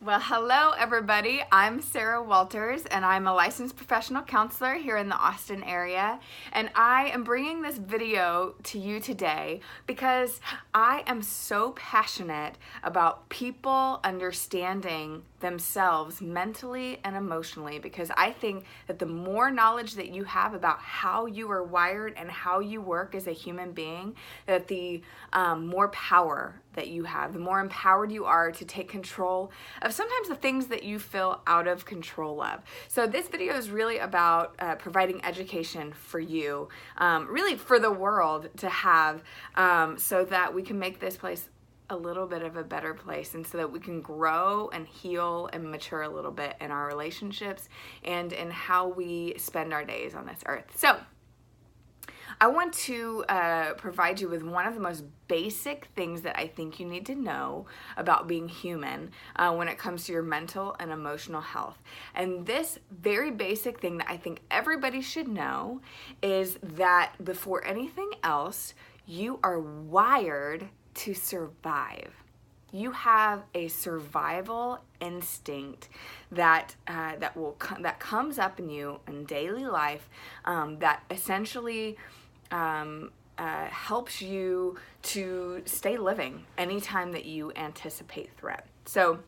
Well, hello everybody. I'm Sarah Walters and I'm a licensed professional counselor here in the Austin area. And I am bringing this video to you today because I am so passionate about people understanding themselves mentally and emotionally, because I think that the more knowledge that you have about how you are wired and how you work as a human being, that the more power that you have, the more empowered you are to take control of sometimes the things that you feel out of control of. So this video is really about providing education for you, really for the world to have, so that we can make this place a little bit of a better place, and so that we can grow and heal and mature a little bit in our relationships and in how we spend our days on this earth. So I want to provide you with one of the most basic things that I think you need to know about being human when it comes to your mental and emotional health. And this very basic thing that I think everybody should know is that before anything else, you are wired to survive. You have a survival instinct that comes up in you in daily life, that essentially helps you to stay living anytime that you anticipate threat. So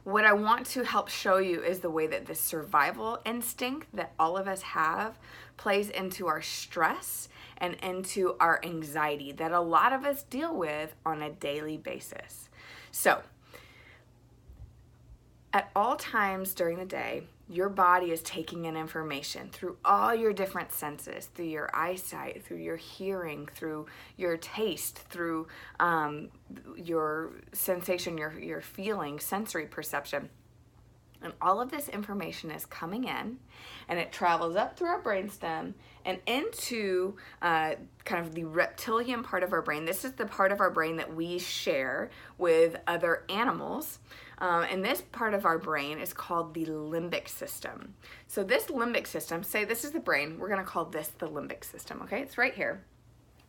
what I want to help show you is the way that this survival instinct that all of us have plays into our stress and into our anxiety that a lot of us deal with on a daily basis. So, at all times during the day, your body is taking in information through all your different senses, through your eyesight, through your hearing, through your taste, through your sensation, your feeling, sensory perception. And all of this information is coming in, and it travels up through our brainstem and into kind of the reptilian part of our brain. This is the part of our brain that we share with other animals. And this part of our brain is called the limbic system. So this limbic system, say this is the brain, we're going to call this the limbic system, okay? It's right here.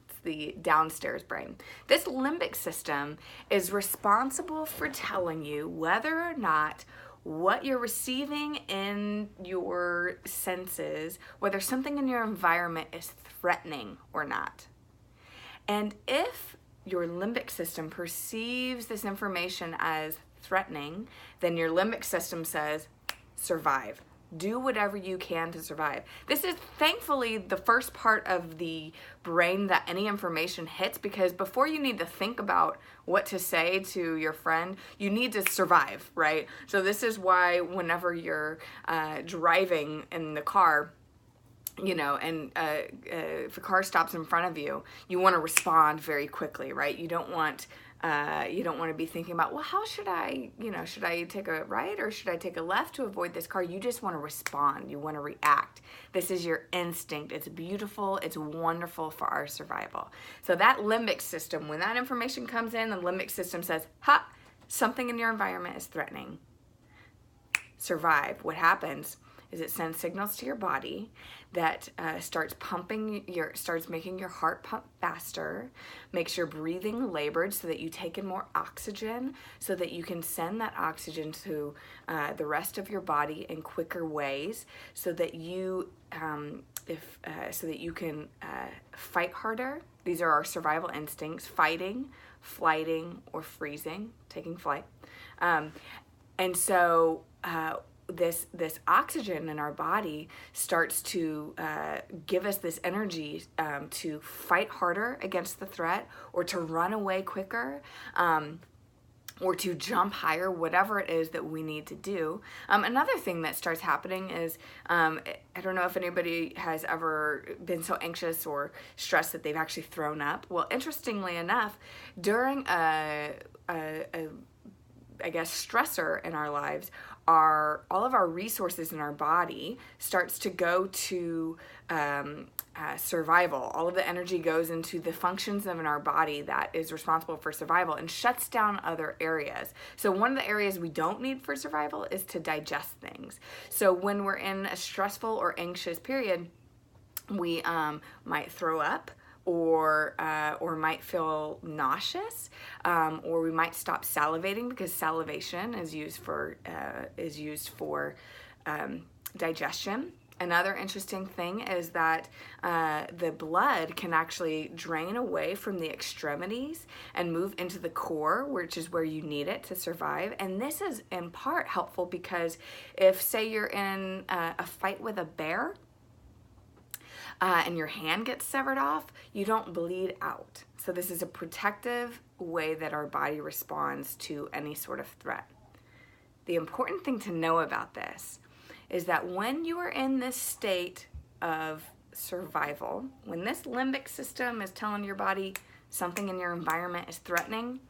It's the downstairs brain. This limbic system is responsible for telling you whether or not what you're receiving in your senses, whether something in your environment is threatening or not. And if your limbic system perceives this information as threatening, then your limbic system says, survive. Do whatever you can to survive. This is thankfully the first part of the brain that any information hits, because before you need to think about what to say to your friend, you need to survive, right? So this is why whenever you're driving in the car, you know, and if a car stops in front of you, you want to respond very quickly, right? You don't want to be thinking about, well, how should I take a right or should I take a left to avoid this car? You just want to respond. You want to react. This is your instinct. It's beautiful. It's wonderful for our survival. So that limbic system, when that information comes in, the limbic system says, ha, something in your environment is threatening. Survive. What happens is it sends signals to your body that starts making your heart pump faster, makes your breathing labored so that you take in more oxygen, so that you can send that oxygen to the rest of your body in quicker ways, so that you can fight harder. These are our survival instincts: fighting, flighting, or freezing, taking flight. And so this oxygen in our body starts to give us this energy to fight harder against the threat, or to run away quicker, or to jump higher, whatever it is that we need to do. Another thing that starts happening is, I don't know if anybody has ever been so anxious or stressed that they've actually thrown up. Well, interestingly enough, during a stressor in our lives, all of our resources in our body starts to go to survival. All of the energy goes into the functions of in our body that is responsible for survival and shuts down other areas. So one of the areas we don't need for survival is to digest things. So when we're in a stressful or anxious period, we might throw up, or might feel nauseous, or we might stop salivating because salivation is used for digestion. Another interesting thing is that the blood can actually drain away from the extremities and move into the core, which is where you need it to survive. And this is in part helpful because if, say, you're in a fight with a bear, and your hand gets severed off, you don't bleed out. So this is a protective way that our body responds to any sort of threat. The important thing to know about this is that when you are in this state of survival, when this limbic system is telling your body something in your environment is threatening,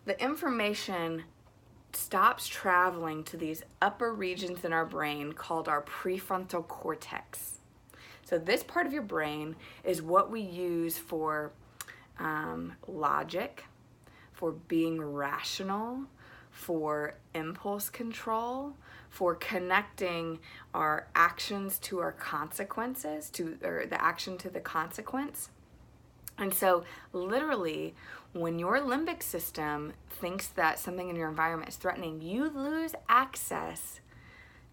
the information stops traveling to these upper regions in our brain called our prefrontal cortex. So this part of your brain is what we use for logic, for being rational, for impulse control, for connecting our actions to our consequences, or the action to the consequence. And so literally, when your limbic system thinks that something in your environment is threatening, you lose access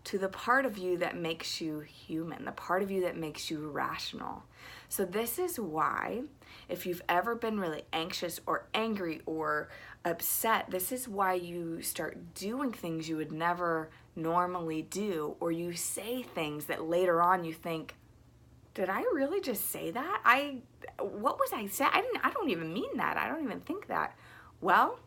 to the part of you that makes you human, the part of you that makes you rational. So this is why, if you've ever been really anxious or angry or upset, this is why you start doing things you would never normally do, or you say things that later on you think, did I really just say that? What was I saying? I don't even mean that. I don't even think that. Well,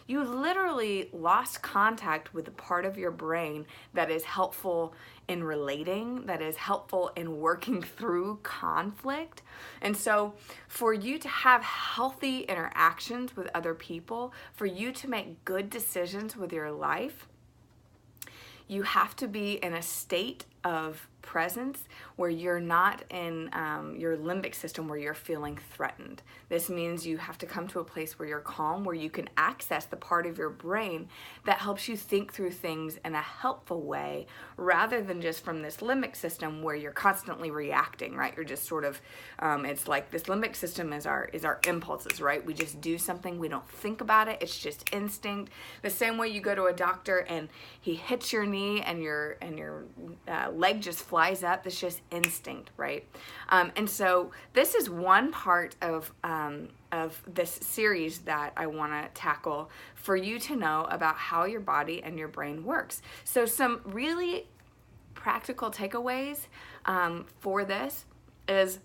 you literally lost contact with the part of your brain that is helpful in relating, that is helpful in working through conflict. And so for you to have healthy interactions with other people, for you to make good decisions with your life, you have to be in a state of presence where you're not in your limbic system where you're feeling threatened. This means you have to come to a place where you're calm, where you can access the part of your brain that helps you think through things in a helpful way, rather than just from this limbic system where you're constantly reacting, right? You're just sort of, it's like this limbic system is our impulses, right? We just do something, we don't think about it, it's just instinct. The same way you go to a doctor and he hits your knee and your leg just flies up, that's just instinct, right? And so this is one part of this series that I want to tackle for you to know about how your body and your brain works. So some really practical takeaways for this is,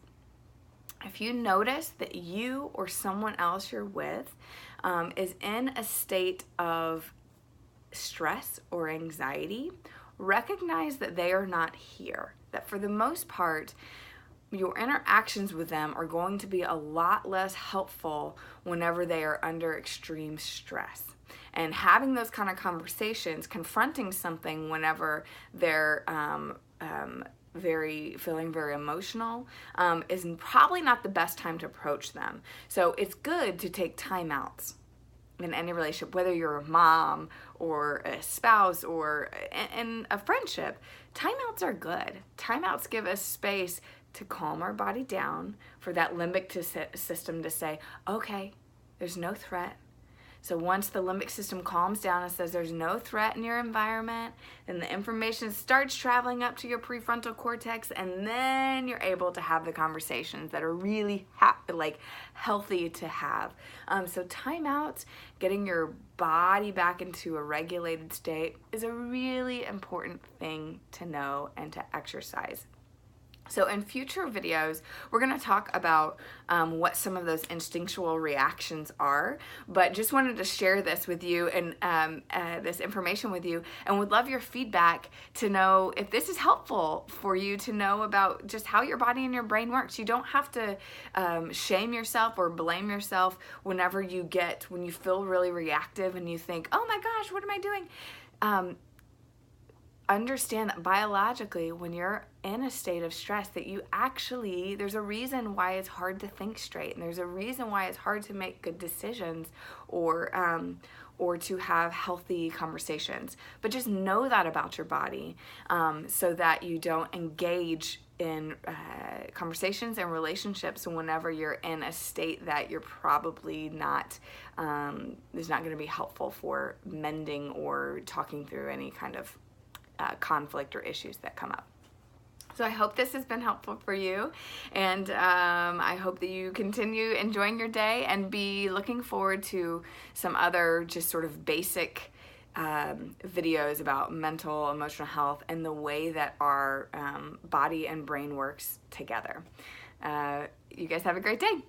if you notice that you or someone else you're with is in a state of stress or anxiety, recognize that they are not here. That for the most part, your interactions with them are going to be a lot less helpful whenever they are under extreme stress. And having those kind of conversations, confronting something whenever they're feeling very emotional, is probably not the best time to approach them. So it's good to take timeouts in any relationship, whether you're a mom or a spouse or in a friendship. Timeouts are good. Timeouts give us space to calm our body down, for that limbic system to say, okay, there's no threat. So once the limbic system calms down and says there's no threat in your environment, then the information starts traveling up to your prefrontal cortex, and then you're able to have the conversations that are really healthy to have. So timeouts, getting your body back into a regulated state, is a really important thing to know and to exercise. So in future videos, we're going to talk about what some of those instinctual reactions are, but just wanted to share this with you and this information with you, and would love your feedback to know if this is helpful for you to know about just how your body and your brain works. You don't have to shame yourself or blame yourself when you feel really reactive and you think, oh my gosh, what am I doing? Understand that biologically, when you're in a state of stress, that there's a reason why it's hard to think straight, and there's a reason why it's hard to make good decisions, or or to have healthy conversations. But just know that about your body, so that you don't engage in conversations and relationships whenever you're in a state that you're probably not, is not going to be helpful for mending or talking through any kind of conflict or issues that come up. So I hope this has been helpful for you, and I hope that you continue enjoying your day and be looking forward to some other just sort of basic videos about mental, emotional health and the way that our body and brain works together. You guys have a great day.